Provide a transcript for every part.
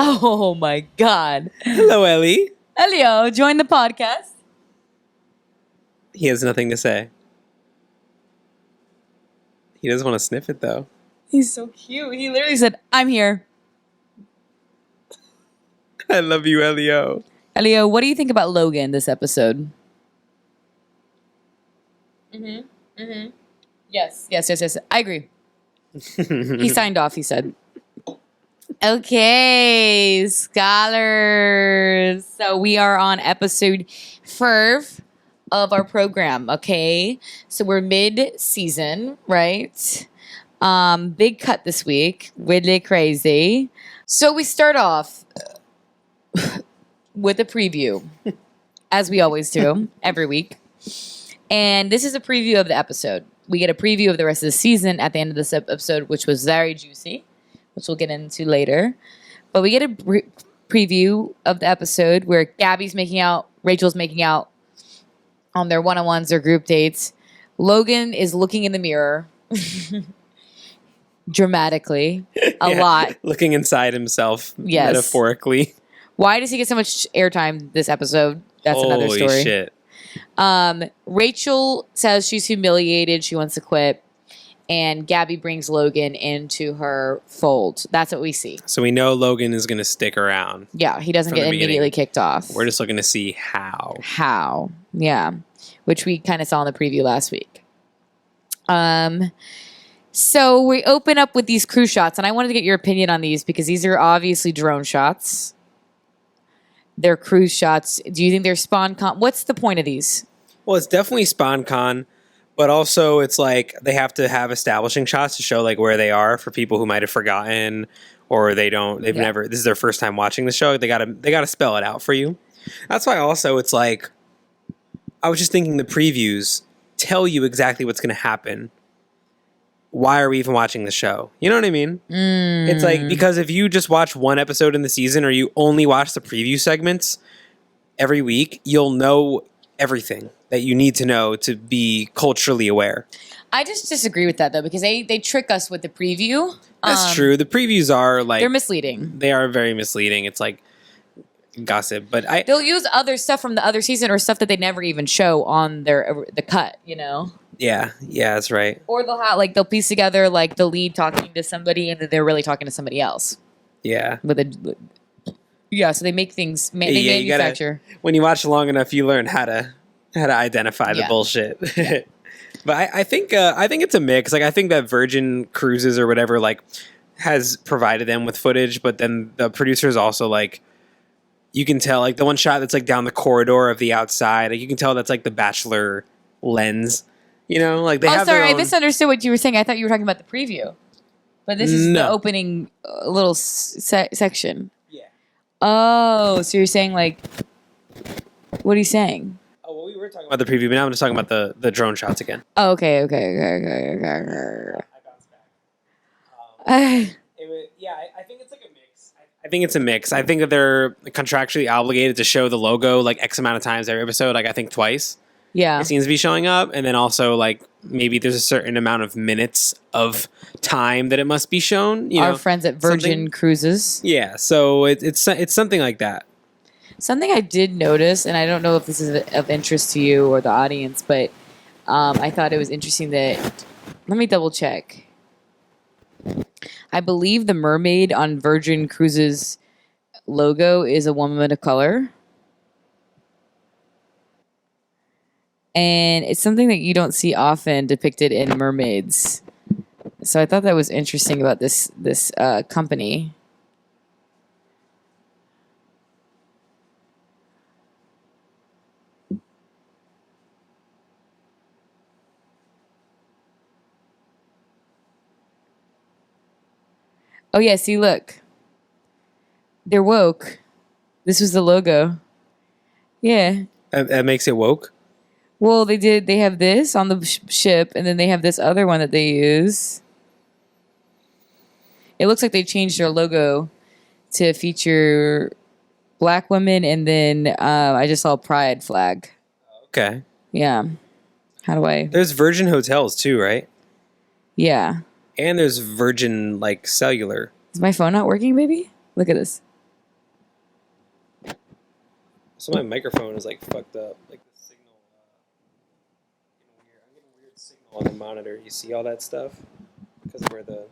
Oh my God. Hello, Ellie. Elio, join the podcast. He has nothing to say. He doesn't want to sniff it, though. He's so cute. He literally said, I'm here. I love you, Elio. Elio, what do you think about Logan this episode? Yes. I agree. He signed off, he said. Okay, scholars. So we are on episode 5 of our program, okay? So we're mid-season, right? Big cut this week. Really crazy. So we start off with a preview, as we always do, every week. And this is a preview of the episode. We get a preview of the rest of the season at the end of this episode, which was very juicy, which we'll get into later. But we get a preview of the episode where Gabby's making out, Rachel's making out on their one-on-ones or group dates. Logan is looking in the mirror dramatically, a lot. Looking inside himself, yes. Metaphorically. Why does he get so much airtime this episode? That's another story. Holy shit. Rachel says she's humiliated. She wants to quit. And Gabby brings Logan into her fold. That's what we see. So we know Logan is going to stick around. Yeah, he doesn't get immediately kicked off. We're just looking to see how. How. Yeah. Which we kind of saw in the preview last week. So we open up with these crew shots. And I wanted to get your opinion on these because these are obviously drone shots. They're cruise shots. Do you think they're spawn con? What's the point of these? Well, it's definitely spawn con. But also, it's like they have to have establishing shots to show like where they are for people who might have forgotten or they've never. This is their first time watching the show. They gotta spell it out for you. That's why also it's like I was just thinking the previews tell you exactly what's going to happen. Why are we even watching the show? You know what I mean? It's like because if you just watch one episode in the season or you only watch the preview segments every week, you'll know everything that you need to know to be culturally aware. I just disagree with that, though, because they trick us with the preview. That's true. The previews are like... They're misleading. They are very misleading. It's like gossip, but they'll use other stuff from the other season or stuff that they never even show on the cut, you know? Yeah, that's right. Or they'll piece together like the lead talking to somebody and then they're really talking to somebody else. Yeah. So they make things... They manufacture. When you watch long enough, you learn how to identify the bullshit. Yeah. But I think it's a mix. Like I think that Virgin Cruises or whatever like has provided them with footage, but then the producers also like you can tell like the one shot that's like down the corridor of the outside, like you can tell that's like the Bachelor lens. You know, like they have. Oh, sorry, I misunderstood what you were saying. I thought you were talking about the preview, but this is the opening little section. Yeah. Oh, so you're saying like, what are you saying? Oh, well, we were talking about the preview, but now I'm just talking about the drone shots again. Oh, okay. I bounced back. I think it's like a mix. I think it's a mix. I think that they're contractually obligated to show the logo like X amount of times every episode. Like I think twice. Yeah. It seems to be showing up, and then also like maybe there's a certain amount of minutes of time that it must be shown. Our friends at Virgin Cruises. Yeah, so it's something like that. Something I did notice, and I don't know if this is of interest to you or the audience, but I thought it was interesting that. Let me double check. I believe the mermaid on Virgin Cruises logo is a woman of color. And it's something that you don't see often depicted in mermaids. So I thought that was interesting about this company. Oh yeah, see, look. They're woke. This was the logo. Yeah. That makes it woke? Well, they have this on the ship, and then they have this other one that they use. It looks like they changed their logo to feature black women, and then I just saw a pride flag. Okay. Yeah. How do I... There's Virgin Hotels, too, right? Yeah. And there's Virgin, like, Cellular. Is my phone not working, baby? Look at this. So my microphone is like fucked up. Like the signal, I'm getting weird signal on the monitor. You see all that stuff because where the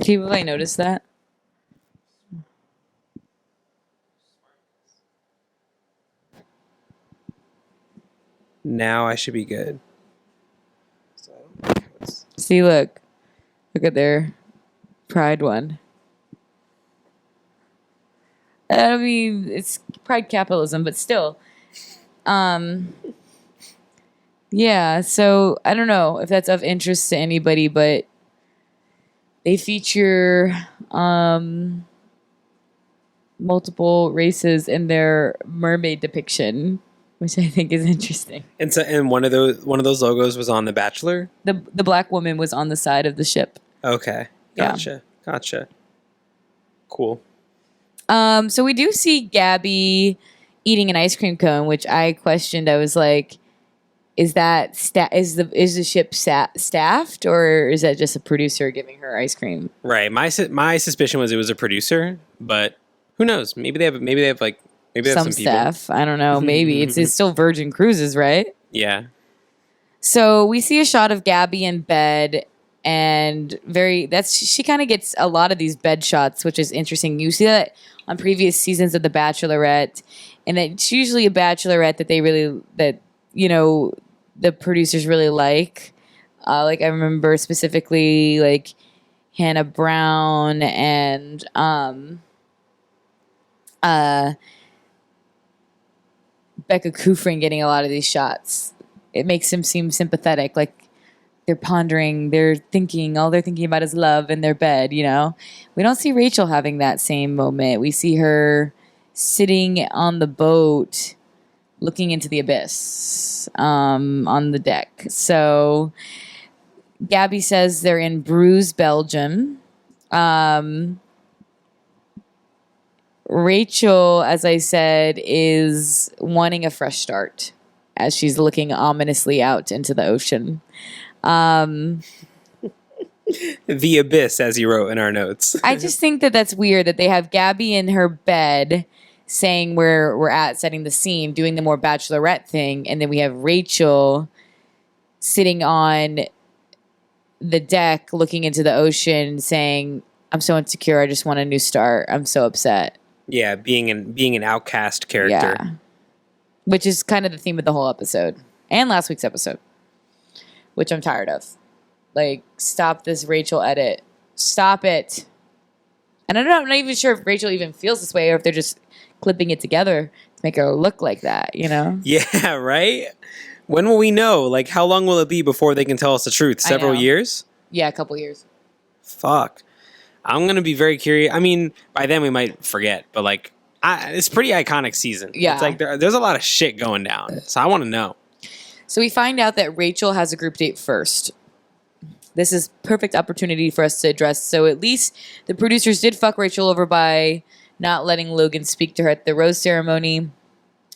People, I noticed that. now I should be good. So I don't know what's... See, look at their Pride one. I mean, it's Pride capitalism, but still. Yeah, so I don't know if that's of interest to anybody, but they feature multiple races in their mermaid depiction, which I think is interesting. And so, and one of those logos was on The Bachelor. The black woman was on the side of the ship. Okay, gotcha. Cool. So we do see Gabby eating an ice cream cone, which I questioned. I was like, is that is the ship staffed, or is that just a producer giving her ice cream? Right. My suspicion was it was a producer, but who knows? Maybe they have some staff. People. I don't know. Maybe it's still Virgin Cruises, right? Yeah. So we see a shot of Gabby in bed, and she kind of gets a lot of these bed shots, which is interesting. You see that on previous seasons of The Bachelorette, and it's usually a Bachelorette that the producers really like. Like I remember specifically like Hannah Brown and Becca Kufrin getting a lot of these shots. It makes them seem sympathetic, like they're pondering, they're thinking, all they're thinking about is love in their bed, We don't see Rachel having that same moment. We see her sitting on the boat looking into the abyss on the deck. So Gabby says they're in Bruges, Belgium. Rachel, as I said, is wanting a fresh start as she's looking ominously out into the ocean. The abyss, as you wrote in our notes. I just think that's weird that they have Gabby in her bed saying where we're at, setting the scene, doing the more Bachelorette thing, and then we have Rachel sitting on the deck looking into the ocean saying, I'm so insecure, I just want a new start, I'm so upset. Yeah, being an outcast character. Yeah. Which is kind of the theme of the whole episode. And last week's episode. Which I'm tired of. Like, stop this Rachel edit. Stop it. And I'm not even sure if Rachel even feels this way or if they're just clipping it together to make her look like that, Yeah, right? When will we know? Like, how long will it be before they can tell us the truth? Several years? Yeah, a couple years. Fuck. I'm going to be very curious. I mean, by then we might forget, but like, it's a pretty iconic season. Yeah. It's like there's a lot of shit going down. So I want to know. So we find out that Rachel has a group date first. This is perfect opportunity for us to address. So at least the producers did fuck Rachel over by not letting Logan speak to her at the rose ceremony,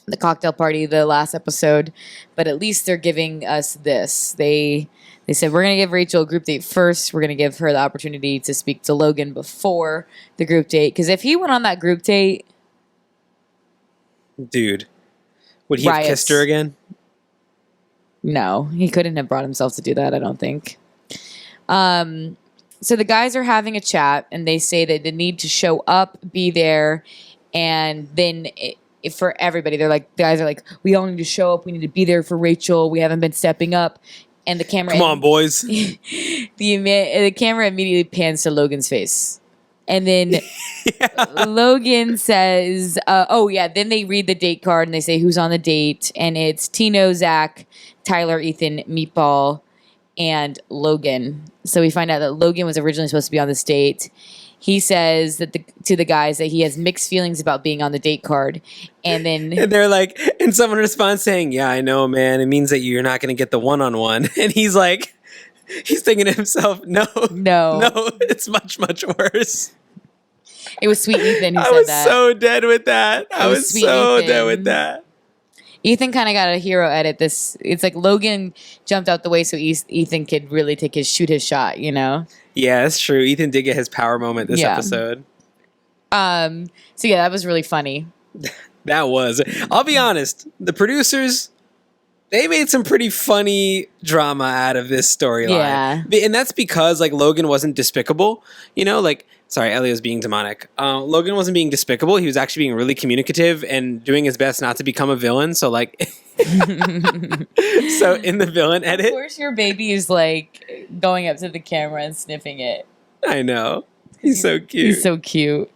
the cocktail party, the last episode. But at least they're giving us this. They said, we're going to give Rachel a group date first. We're going to give her the opportunity to speak to Logan before the group date. Because if he went on that group date... Dude, would he have kissed her again? No, he couldn't have brought himself to do that, I don't think. So the guys are having a chat, and they say that they need to show up, be there, and then... for everybody, the guys are like, we all need to show up. We need to be there for Rachel. We haven't been stepping up. And the camera... Come on, boys. the camera immediately pans to Logan's face. And then Logan says, then they read the date card and they say who's on the date. And it's Tino, Zach, Tyler, Ethan, Meatball, and Logan. So we find out that Logan was originally supposed to be on this date. He says that to the guys that he has mixed feelings about being on the date card. And then... and they're like... And someone responds saying, yeah, I know, man. It means that you're not going to get the one-on-one. And he's like... He's thinking to himself, no, it's much, much worse. It was sweet Ethan who said that. I was so dead with that. I was so dead with that. Ethan kind of got a hero edit. It's like Logan jumped out the way so Ethan could really shoot his shot, Yeah, that's true. Ethan did get his power moment this episode. So yeah, that was really funny. That was. I'll be honest. The producers, they made some pretty funny drama out of this storyline. Yeah. And that's because like Logan wasn't despicable. You know, like sorry, Elio's being demonic. Logan wasn't being despicable. He was actually being really communicative and doing his best not to become a villain. So like so in the villain edit. Of course your baby is like going up to the camera and sniffing it. I know. He's so cute. He's so cute.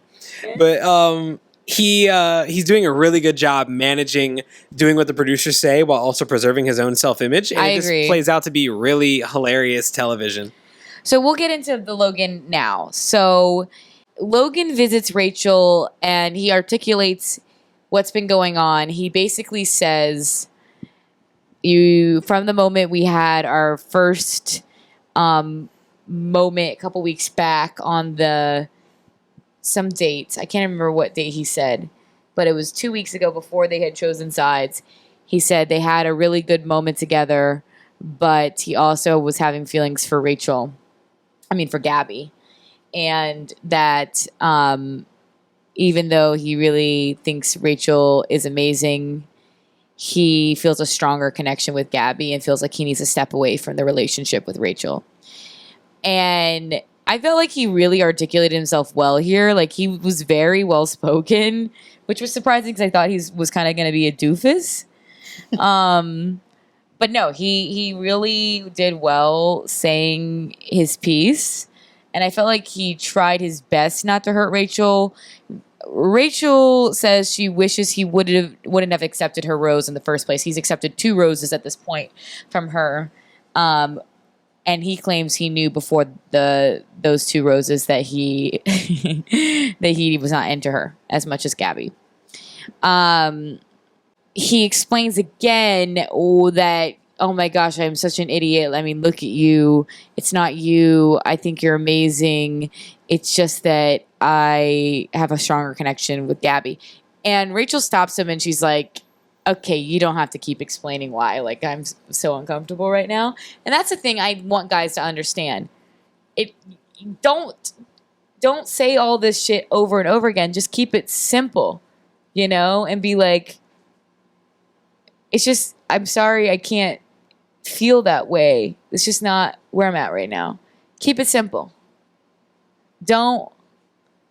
But he's doing a really good job managing doing what the producers say while also preserving his own self-image. And I it agree. Just plays out to be really hilarious television. So we'll get into the Logan now. So Logan visits Rachel and he articulates what's been going on. He basically says, from the moment we had our first moment a couple weeks back on some date. I can't remember what date he said, but it was 2 weeks ago before they had chosen sides. He said they had a really good moment together, but he also was having feelings for for Gabby. And that even though he really thinks Rachel is amazing, he feels a stronger connection with Gabby and feels like he needs to step away from the relationship with Rachel. And I felt like he really articulated himself well here. Like he was very well spoken, which was surprising because I thought he was kind of going to be a doofus. But no, he really did well saying his piece. And I felt like he tried his best not to hurt Rachel. Rachel says she wishes he wouldn't have accepted her rose in the first place. He's accepted 2 roses at this point from her. And he claims he knew before those 2 roses that he that he was not into her as much as Gabby. He explains again that, oh my gosh, I'm such an idiot. I mean, look at you. It's not you. I think you're amazing. It's just that I have a stronger connection with Gabby. And Rachel stops him and she's like, okay, you don't have to keep explaining why. Like, I'm so uncomfortable right now. And that's the thing I want guys to understand. Don't say all this shit over and over again. Just keep it simple, and be like, it's just, I'm sorry, I can't feel that way. It's just not where I'm at right now. Keep it simple. Don't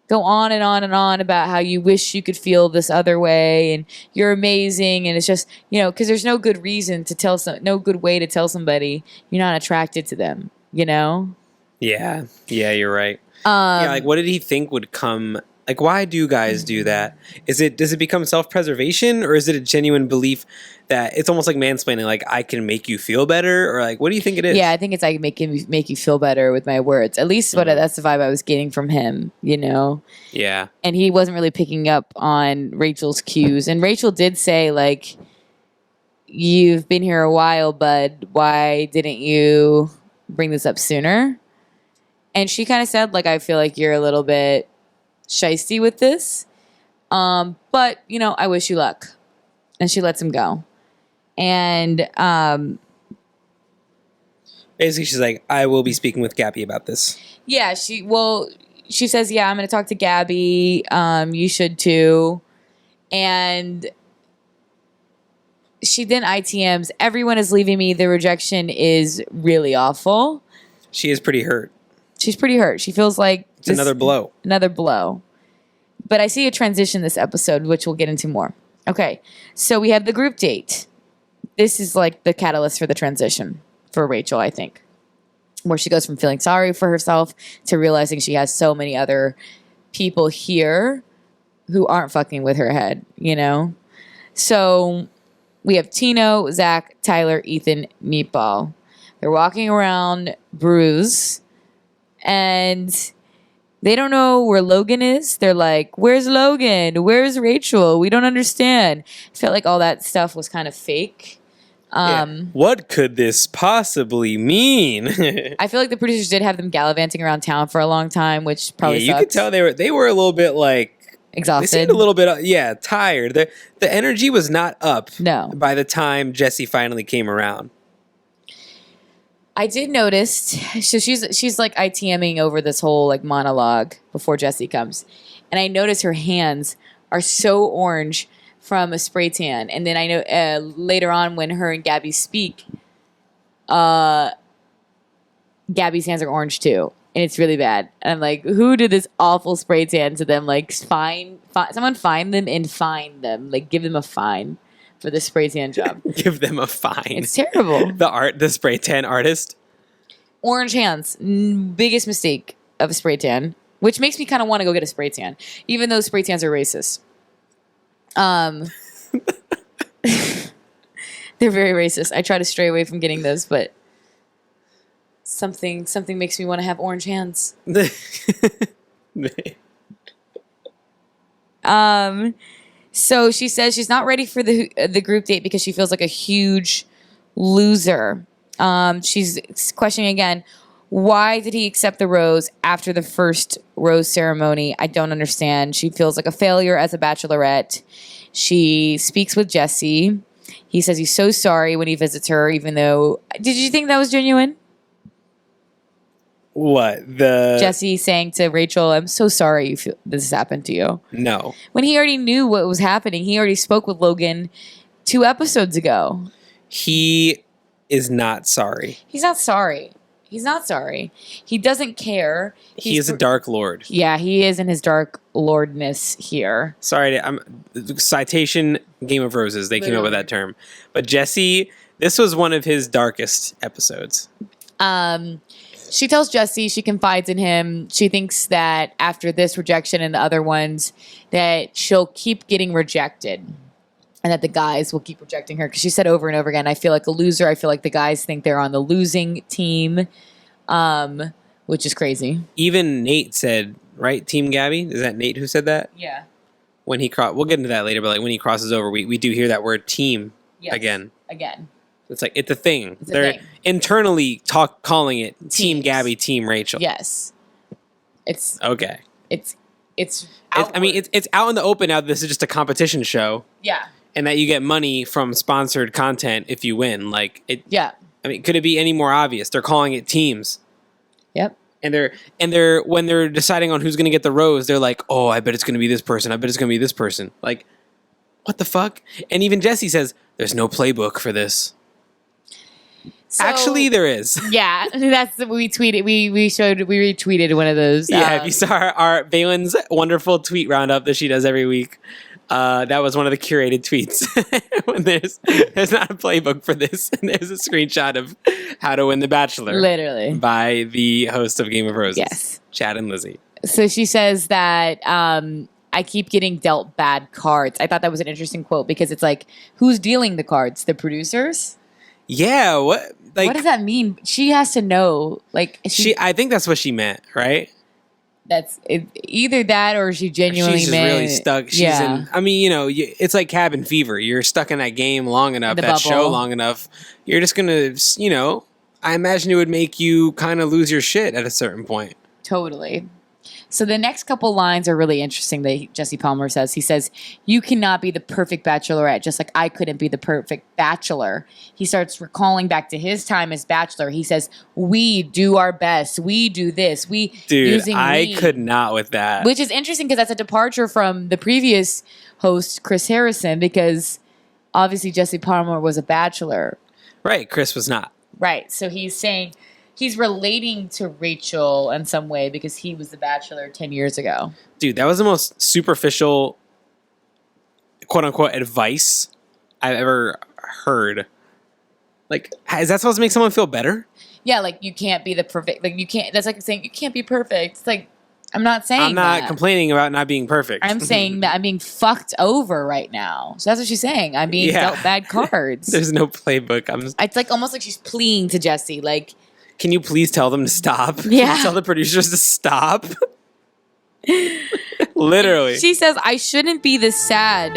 go on and on and on about how you wish you could feel this other way and you're amazing. And it's just, because there's no good reason to no good way to tell somebody you're not attracted to them, Yeah, you're right. Like what did he think would come? Like, why do guys do that? Does it become self-preservation, or is it a genuine belief that it's almost like mansplaining, like I can make you feel better, or like what do you think it is? Yeah, I think it's like make you feel better with my words. At least that's the vibe I was getting from him, Yeah. And he wasn't really picking up on Rachel's cues. And Rachel did say, like, you've been here a while, bud. Why didn't you bring this up sooner? And she kind of said, like, I feel like you're a little bit shysty with this. But, I wish you luck. And she lets him go. And basically she's like, I will be speaking with Gabby about this. Yeah, she says, yeah, I'm going to talk to Gabby. You should too. And she then ITMs, everyone is leaving me. The rejection is really awful. She is pretty hurt. She's pretty hurt. She feels like it's another blow. Another blow. But I see a transition this episode, which we'll get into more. Okay, so we have the group date. This is like the catalyst for the transition for Rachel, I think, where she goes from feeling sorry for herself to realizing she has so many other people here who aren't fucking with her head, So we have Tino, Zach, Tyler, Ethan, Meatball. They're walking around Bruce, and they don't know where Logan is. They're like, where's Logan? Where's Rachel? We don't understand. I felt like all that stuff was kind of fake. What could this possibly mean? I feel like the producers did have them gallivanting around town for a long time, which probably you could tell they were a little bit like exhausted. They seemed a little bit tired. The energy was not up. No. By the time Jesse finally came around. I did notice. So she's like ITMing over this whole like monologue before Jesse comes, and I notice her hands are so orange from a spray tan. And then I know later on when her and Gabby speak, Gabby's hands are orange too, and it's really bad. And I'm like, who did this awful spray tan to them? Like, someone find them and fine them. Like, give them a fine for the spray tan job. Give them a fine. It's terrible. The spray tan artist. Orange hands, biggest mistake of a spray tan, which makes me kind of want to go get a spray tan, even though spray tans are racist. They're very racist. I try to stray away from getting those, but something makes me want to have orange hands. So she says she's not ready for the group date because she feels like a huge loser. She's questioning again, why did he accept the rose after the first rose ceremony? I don't understand. She feels like a failure as a bachelorette. She speaks with Jesse. He says he's so sorry when he visits her, even though... Did you think that was genuine? What? Jesse saying to Rachel, I'm so sorry this has happened to you. No. When he already knew what was happening. He already spoke with Logan 2 episodes ago. He is not sorry. He's not sorry. He's not sorry. He doesn't care. He is a Dark Lord. Yeah, he is in his Dark Lordness here. Sorry, citation Game of Roses. They came up with that term. But Jesse, this was one of his darkest episodes. She tells Jesse she confides in him. She thinks that after this rejection and the other ones, that she'll keep getting rejected. And that the guys will keep rejecting her. Because she said over and over again, I feel like a loser. I feel like the guys think they're on the losing team. Which is crazy. Even Nate said, right? Team Gabby? Is that Nate who said that? Yeah. When he we'll get into that later, but like when he crosses over, we do hear that word team again. It's like, it's a thing. They're internally calling it Teams. Team Gabby, Team Rachel. Yes. It's... Okay. It's it's out in the open now. This is just a competition show. Yeah. And that you get money from sponsored content if you win. Like it. Yeah. I mean, could it be any more obvious? They're calling it teams. Yep. And they're when they're deciding on who's going to get the rose, they're like, "Oh, I bet it's going to be this person. I bet it's going to be this person." Like, what the fuck? And even Jesse says, "There's no playbook for this." So, actually, there is. Yeah, that's what we tweeted. We retweeted one of those. Yeah, if you saw our Balin's wonderful tweet roundup that she does every week. That was one of the curated tweets. When there's not a playbook for this, and there's a screenshot of how to win The Bachelor, literally by the host of Game of Roses, yes, Chad and Lizzie. So she says that I keep getting dealt bad cards. I thought that was an interesting quote because it's like, who's dealing the cards? The producers? Yeah. What? Like, what does that mean? She has to know. Like I think that's what she meant, right? That's either that or she genuinely she's just really stuck. She's in, I mean, it's like cabin fever. You're stuck in that game long enough, that bubble. Show long enough. You're just going to, I imagine it would make you kind of lose your shit at a certain point. Totally. So the next couple lines are really interesting that Jesse Palmer says. He says, you cannot be the perfect bachelorette, just like I couldn't be the perfect bachelor. He starts recalling back to his time as bachelor. He says, we do our best. We do this. Dude, I could not with that. Which is interesting because that's a departure from the previous host, Chris Harrison, because obviously Jesse Palmer was a bachelor. Right, Chris was not. Right, so he's saying... He's relating to Rachel in some way because he was the Bachelor 10 years ago. Dude, that was the most superficial, quote-unquote, advice I've ever heard. Like, is that supposed to make someone feel better? Yeah, like, you can't be the perfect... Like, you can't... That's like saying, you can't be perfect. It's like, I'm not saying I'm not complaining about not being perfect. I'm saying that I'm being fucked over right now. So that's what she's saying. I'm being dealt bad cards. There's no playbook. It's like almost like she's pleading to Jesse, like... Can you please tell them to stop? Yeah. Can you tell the producers to stop? Literally. She says, I shouldn't be this sad